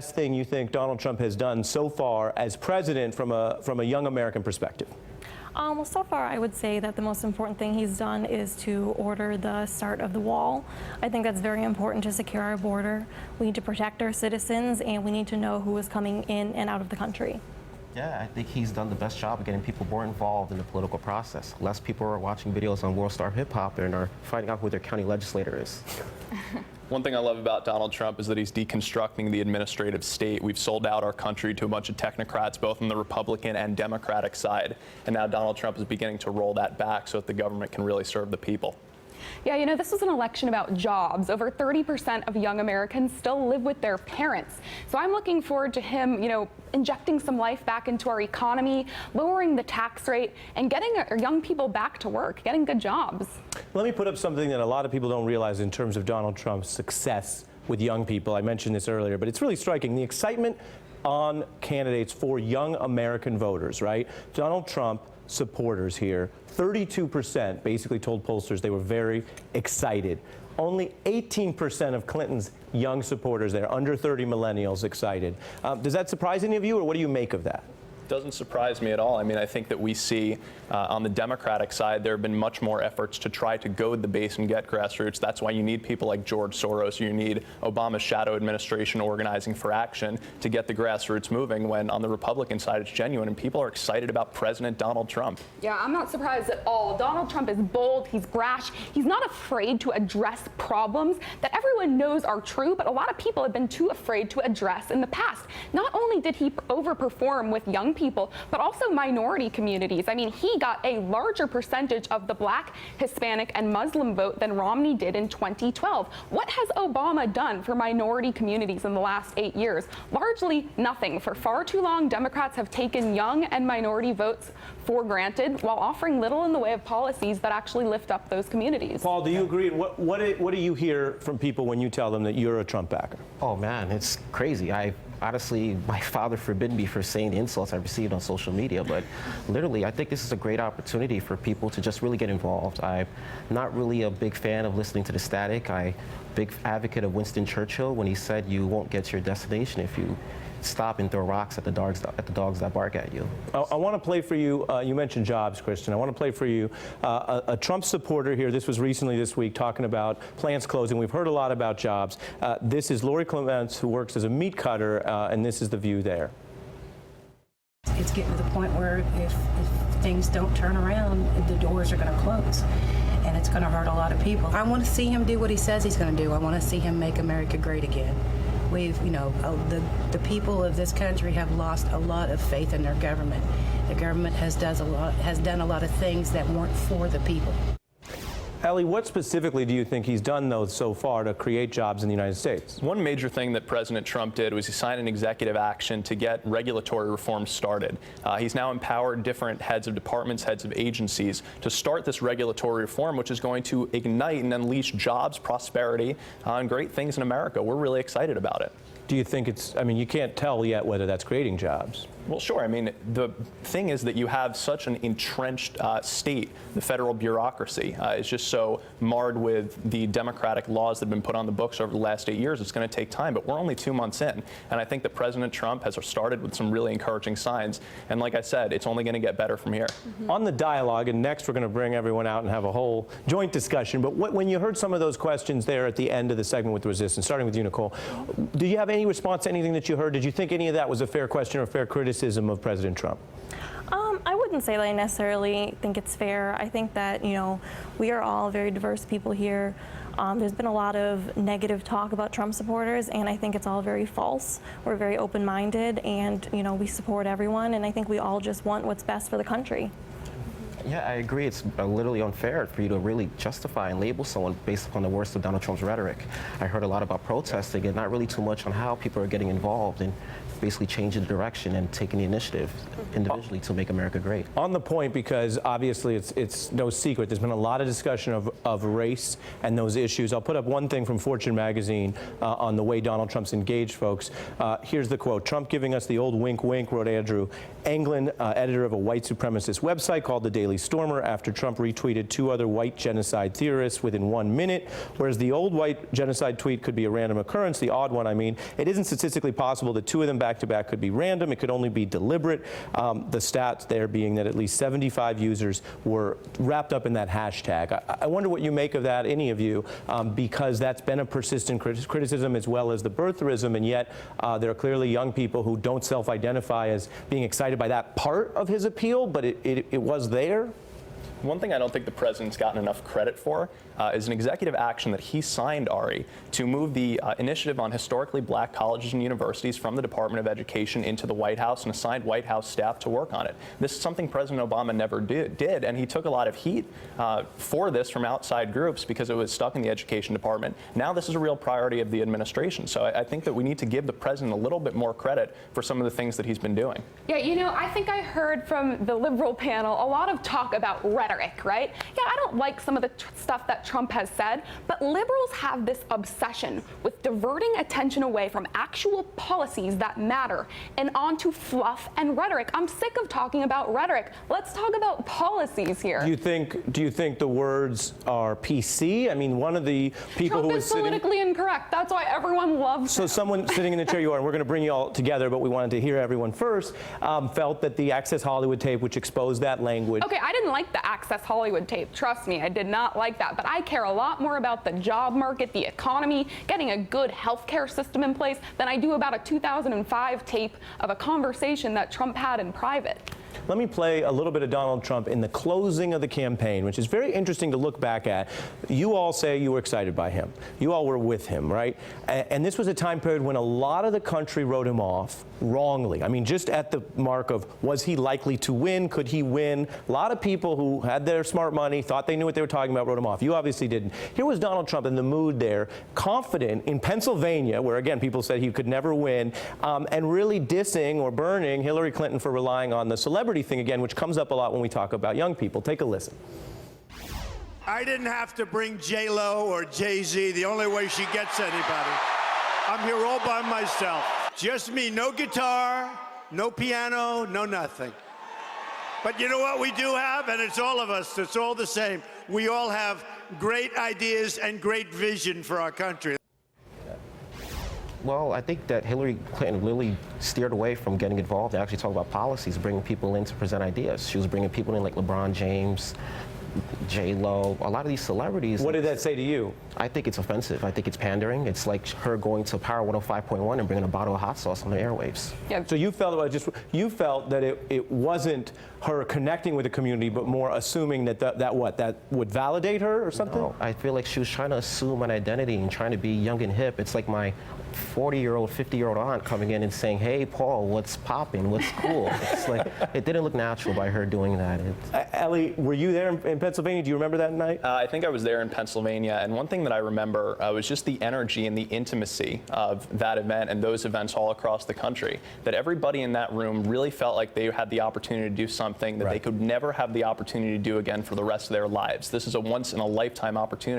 thing you think Donald Trump has done so far as president from a young American perspective? Well, so far I would say that the most important thing he's done is to order the start of the wall. I think that's very important to secure our border. We need to protect our citizens, and we need to know who is coming in and out of the country. Yeah, I think he's done the best job of getting people more involved in the political process. Less people are watching videos on World Star Hip Hop and are finding out who their county legislator is. One thing I love about Donald Trump is that he's deconstructing the administrative state. We've sold out our country to a bunch of technocrats, both on the Republican and Democratic side. And now Donald Trump is beginning to roll that back so that the government can really serve the people. Yeah, you know, this was an election about jobs. Over 30% of young Americans still live with their parents. So I'm looking forward to him, injecting some life back into our economy, lowering the tax rate, and getting our young people back to work, getting good jobs. Let me put up something that a lot of people don't realize in terms of Donald Trump's success with young people. I mentioned this earlier, but it's really striking. The excitement on candidates for young American voters, right? Donald Trump supporters here, 32% basically told pollsters they were very excited. Only 18% of Clinton's young supporters there, under 30 millennials, excited. Does that surprise any of you, or what do you make of that? Doesn't surprise me at all. I mean, I think that we see on the Democratic side, there have been much more efforts to try to goad the base and get grassroots. That's why you need people like George Soros. You need Obama's shadow administration organizing for action to get the grassroots moving, when on the Republican side, it's genuine and people are excited about President Donald Trump. Yeah, I'm not surprised at all. Donald Trump is bold, he's brash, he's not afraid to address problems that everyone knows are true, but a lot of people have been too afraid to address in the past. Not only did he overperform with young people, but also minority communities. I mean, he got a larger percentage of the Black, Hispanic, and Muslim vote than Romney did in 2012. What has Obama done for minority communities in the last 8 years? Largely nothing. For far too long, Democrats have taken young and minority votes for granted while offering little in the way of policies that actually lift up those communities. Paul, do you agree? What do you hear from people when you tell them that you're a Trump backer? Oh man, it's crazy. Honestly, my father forbid me for saying the insults I received on social media, but literally, I think this is a great opportunity for people to just really get involved. I'm not really a big fan of listening to the static. I'm a big advocate of Winston Churchill when he said you won't get to your destination if you stop and throw rocks at the dogs that bark at you. I want to play for you, you mentioned jobs, Kristen. I want to play for you a Trump supporter here. This was recently this week talking about plants closing. We've heard a lot about jobs. This is Lori Clements, who works as a meat cutter, and this is the view there. It's getting to the point where if things don't turn around, the doors are going to close. And it's going to hurt a lot of people. I want to see him do what he says he's going to do. I want to see him make America great again. We've, the people of this country have lost a lot of faith in their government. The government has done a lot of things that weren't for the people. Ellie, what specifically do you think he's done, though, so far to create jobs in the United States? One major thing that President Trump did was he signed an executive action to get regulatory reform started. He's now empowered different heads of departments, heads of agencies to start this regulatory reform, which is going to ignite and unleash jobs, prosperity, and great things in America. We're really excited about it. Do you think you can't tell yet whether that's creating jobs? Well, sure. I mean, the thing is that you have such an entrenched state. The federal bureaucracy is just so marred with the democratic laws that have been put on the books over the last 8 years. It's going to take time, but we're only 2 months in. And I think that President Trump has started with some really encouraging signs. And like I said, it's only going to get better from here. On the dialogue, and next we're going to bring everyone out and have a whole joint discussion. But when you heard some of those questions there at the end of the segment with resistance, starting with you, Nicole, do you have any response to anything that you heard? Did you think any of that was a fair question or fair criticism of President Trump? I wouldn't say that I necessarily think it's fair. I think that, we are all very diverse people here. There's been a lot of negative talk about Trump supporters, and I think it's all very false. We're very open-minded, and, we support everyone, and I think we all just want what's best for the country. Yeah, I agree. It's literally unfair for you to really justify and label someone based upon the worst of Donald Trump's rhetoric. I heard a lot about protesting and not really too much on how people are getting involved and basically changing the direction and taking the initiative individually to make America great. On the point, because obviously it's no secret, there's been a lot of discussion of race and those issues. I'll put up one thing from Fortune magazine on the way Donald Trump's engaged folks. Here's the quote: "Trump giving us the old wink wink," wrote Andrew Anglin, editor of a white supremacist website called The Daily stormer after Trump retweeted 2 other white genocide theorists within 1 minute, whereas the old white genocide tweet could be a random occurrence, the odd one, I mean. It isn't statistically possible that 2 of them back-to-back could be random. It could only be deliberate. The stats there being that at least 75 users were wrapped up in that hashtag. I wonder what you make of that, any of you, because that's been a persistent criticism as well as the birtherism, and yet there are clearly young people who don't self-identify as being excited by that part of his appeal, but it was there. One thing I don't think the president's gotten enough credit for is an executive action that he signed, Ari, to move the initiative on historically black colleges and universities from the Department of Education into the White House and assigned White House staff to work on it. This is something President Obama never did, and he took a lot of heat for this from outside groups because it was stuck in the Education Department. Now this is a real priority of the administration, so I think that we need to give the president a little bit more credit for some of the things that he's been doing. Yeah, you know, I think I heard from the liberal panel a lot of talk about rhetoric, right? Yeah, I don't like some of the stuff that Trump has said, but liberals have this obsession with diverting attention away from actual policies that matter and onto fluff and rhetoric. I'm sick of talking about rhetoric. Let's talk about policies here. Do you think the words are PC? I mean, one of the people Trump who is was sitting... politically incorrect. That's why everyone loves So him. someone sitting in the chair you are, and we're going to bring you all together, but we wanted to hear everyone first, felt that the Access Hollywood tape, which exposed that language... Okay, I didn't like the Access Hollywood tape. Trust me, I did not like that. But I care a lot more about the job market, the economy, getting a good healthcare system in place than I do about a 2005 tape of a conversation that Trump had in private. Let me play a little bit of Donald Trump in the closing of the campaign, which is very interesting to look back at. You all say you were excited by him. You all were with him, right? And this was a time period when a lot of the country wrote him off wrongly. I mean, just at the mark of, was he likely to win? Could he win? A lot of people who had their smart money, thought they knew what they were talking about, wrote him off. You obviously didn't. Here was Donald Trump in the mood there, confident in Pennsylvania, where, again, people said he could never win, and really dissing or burning Hillary Clinton for relying on the celebrity thing again, which comes up a lot when we talk about young people. Take a listen. I didn't have to bring J-Lo or Jay-Z, the only way she gets anybody. I'm here all by myself. Just me, no guitar, no piano, no nothing. But you know what we do have? And it's all of us, it's all the same. We all have great ideas and great vision for our country. Well, I think that Hillary Clinton really steered away from getting involved and actually talk about policies, bringing people in to present ideas. She was bringing people in like LeBron James, J-Lo, a lot of these celebrities. What did that say to you? I think it's offensive. I think it's pandering. It's like her going to Power 105.1 and bringing a bottle of hot sauce on the airwaves. Yeah. So you felt that it wasn't her connecting with the community, but more assuming that would validate her or something? No, I feel like she was trying to assume an identity and trying to be young and hip. It's like my 40-year-old, 50-year-old aunt coming in and saying, "Hey, Paul, what's popping? What's cool?" It's like, it didn't look natural by her doing that. Ellie, were you there in Pennsylvania? Do you remember that night? I think I was there in Pennsylvania, and one thing that I remember was just the energy and the intimacy of that event and those events all across the country. That everybody in that room really felt like they had the opportunity to do something that they could never have the opportunity to do again for the rest of their lives. This is a once-in-a-lifetime opportunity.